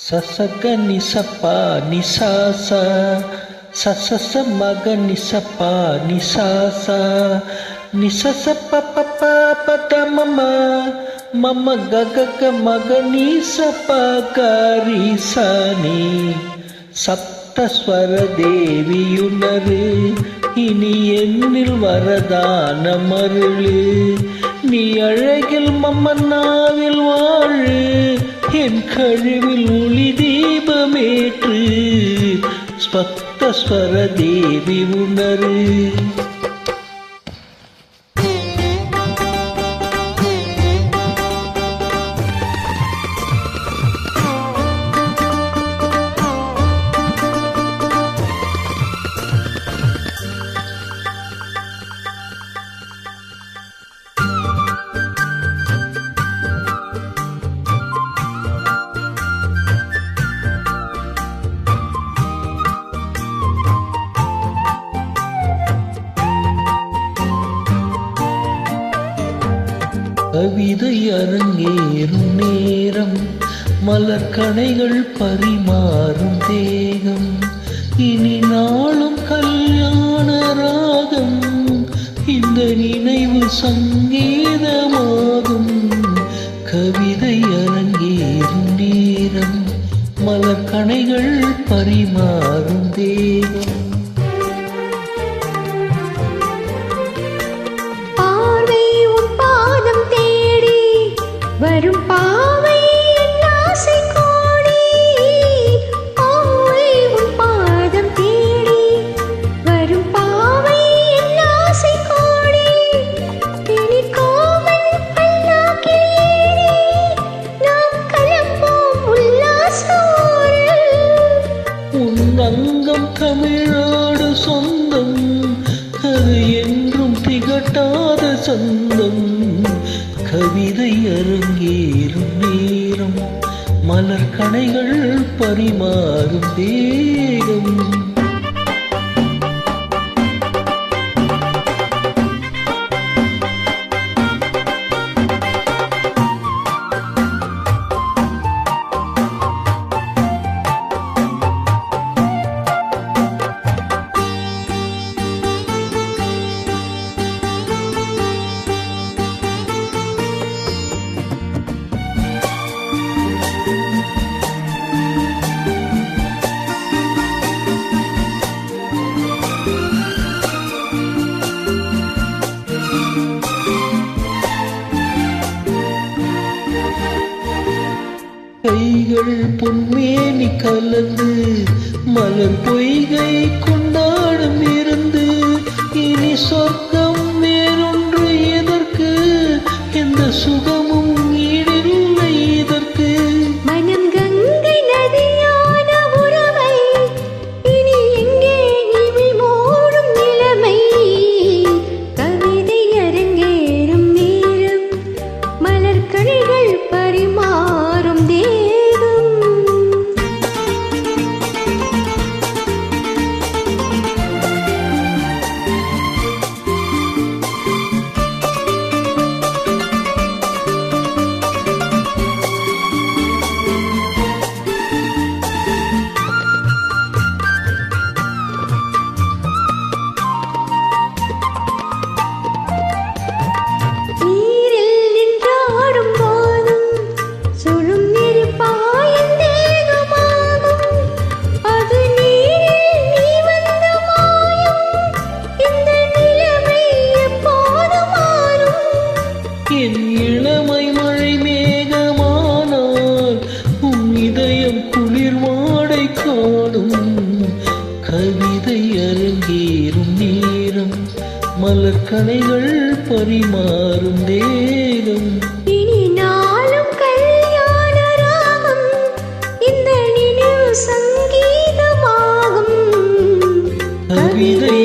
சசக நிசப்பா நிசாசா சசச மக நிசப்பா நிசாசா நிசச பப்ப பதமமா மம கக மக நிசப்பா காரிசானி சப்தஸ்வர தேவியுணரு இனி என்னில் வரதான மருளு நீ அழகில் மம்மன்னாவில் வாழு என் கழிவில் ஒளி தீபமேற்று சப்தஸ்வர தேவி உணரு. கவிதை அரங்கேறும் நேரம் மலர்கணைகள் பரிமாறும் தேகம் இனி நாளும் கல்யாண ராகம் இந்த நினைவு சங்கீதமாகும். கவிதை அரங்கேறும் நேரம் மலர்கணைகள் பரிமாறும் தேகம் வரும் பாவை என் ஆசை கோடி பாவை உன் பாதம் தேடி வரும் பாவை என் ஆசை கோடி திணிக்காமல் பல்லாக்கிலேறி நாம் கலப்போம் உல்லாசோரில். உன் அங்கம் தமிழோடு சொந்தம் அது என்றும் திகட்டாத சொந்தம். கவிதை அரங்கேறும் நேரம் மலர்கணைகள் பரிமாறும் தேகம். கைகள் பொன்மேனி கலந்து மலர் பொய்கை கொண்டாடும் இருந்து இனி சொர்க்கம் வேறொன்று எதற்கு எந்த சுகமும் ஈடில்லை இதற்கு. மனம் கங்கை நதியான உறவை இனி எங்கே இவை மூடும் நிலைமை. கவிதை அரங்கேறும் நேரம் மலர்கணைகள் பரிமாறும் தேகம். என் இளமை மழை மேகமானால் உன் இதயம் குளிர் வாடை காணும். கவிதை அரங்கேறும் நேரம் மலர்கணைகள் பரிமாறும் தேகம். இனி நாளும் கல்யாண ராகம் இந்த நினைவு சங்கீதமாகும். கவிதை